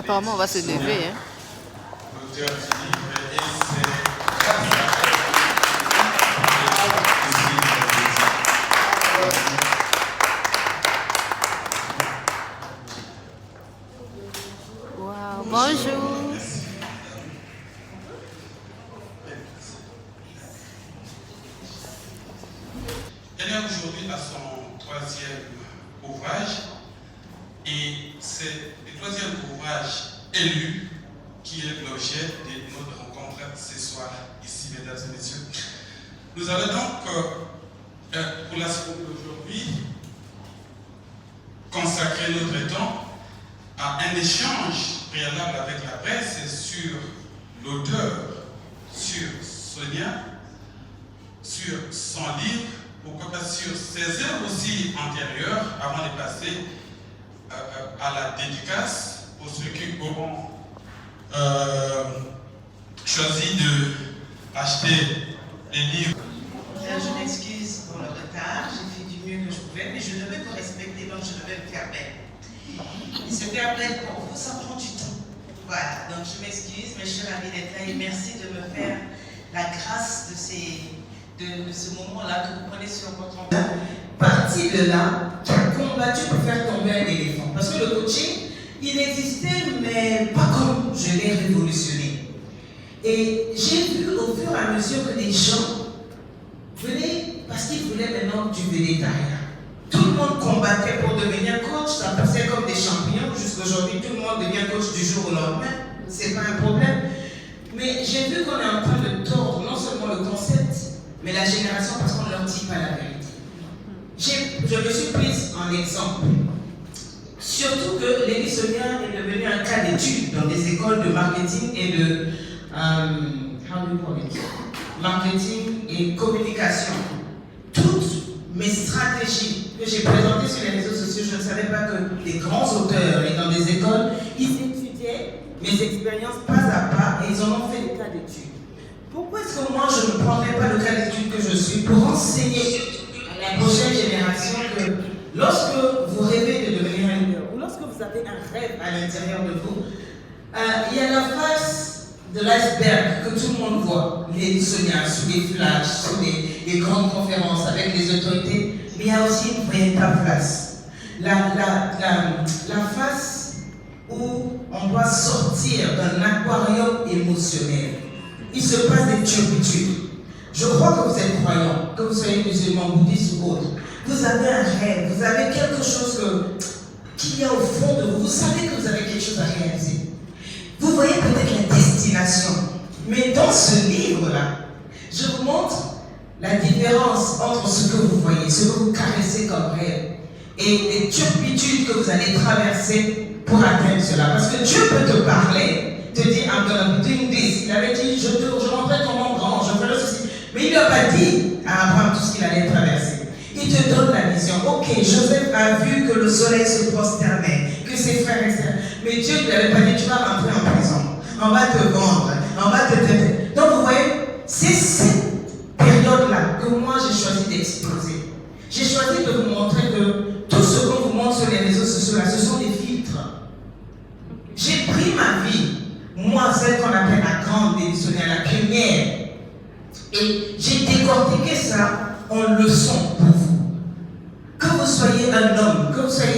Apparemment, on va se lever. Hein. L'auteur du livre et c'est Wow, bonjour. Elle est aujourd'hui à son troisième ouvrage et c'est le troisième ouvrage élu qui est l'objet de notre rencontre ce soir ici, mesdames et messieurs. Nous allons donc, pour la semaine d'aujourd'hui, consacrer notre temps à un échange préalable avec la presse sur l'auteur, sur Sonia, sur son livre, pourquoi pas sur ses œuvres aussi antérieures, avant de passer à la dédicace pour ceux qui auront choisi d'acheter les livres. Je m'excuse pour le retard, j'ai fait du mieux que je pouvais, mais je devais vous respecter, donc je devais me faire belle. Et se faire belle pour vous, ça prend du temps. Voilà, donc je m'excuse, mais je suis ravie d'être là et merci de me faire la grâce de ce moment-là que vous prenez sur votre temps. Partie de là, qui a combattu pour faire tomber un éléphant. Parce que le coaching, il existait, mais pas comme je l'ai révolutionné. Et j'ai vu au fur et à mesure que les gens venaient parce qu'ils voulaient maintenant du végétarien. Tout le monde combattait pour devenir coach, ça passait comme des champignons. Jusqu'aujourd'hui, tout le monde devient coach du jour au lendemain. C'est pas un problème. Mais j'ai vu qu'on est en train de tordre non seulement le concept, mais la génération parce qu'on ne leur dit pas la vérité. Je me suis prise en exemple. Surtout que l'éditionnaire est devenu un cas d'étude dans des écoles de marketing et de marketing et communication. Toutes mes stratégies que j'ai présentées sur les réseaux sociaux, je ne savais pas que des grands auteurs et dans des écoles, ils étudiaient mes expériences pas à pas et ils en ont fait des cas d'études. Pourquoi est-ce que moi je ne prendrais pas le cas d'étude que je suis pour enseigner à la prochaine génération que lorsque vous rêvez de devenir un leader ou lorsque vous avez un rêve à l'intérieur de vous, il y a la face de l'iceberg que tout le monde voit, les éditionnaires, sous les flashs, sous les grandes conférences avec les autorités, mais il y a aussi une véritable face. La face où on doit sortir d'un aquarium émotionnel. Il se passe des turpitudes. Je crois que vous êtes croyant, que vous soyez musulman, bouddhiste ou autre. Vous avez un rêve, vous avez quelque chose qu'il y a au fond de vous. Vous savez que vous avez quelque chose à réaliser. Vous voyez peut-être la destination. Mais dans ce livre-là, je vous montre la différence entre ce que vous voyez, ce que vous caressez comme rêve, et les turpitudes que vous allez traverser pour atteindre cela. Parce que Dieu peut te parler, te dire, I'm gonna be doing this. Il avait dit, je rendrai ton nom grand, je ferai ceci. Mais il ne lui a pas dit à Abraham tout ce qu'il allait traverser. Il te donne la vision. Ok, Joseph a vu que le soleil se prosternait, que ses frères, etc. Mais Dieu ne lui avait pas dit, tu vas rentrer en prison, on va te vendre, on va te traiter. Donc vous voyez, c'est cette période-là que moi j'ai choisi d'exploser. J'ai choisi de vous montrer que tout ce qu'on vous montre sur les réseaux sociaux, là, ce sont des filtres. J'ai pris ma vie, moi, celle qu'on appelle la grande éditionnaire, la première, et j'ai décortiqué ça en leçon pour vous. Que vous soyez un homme, que vous soyez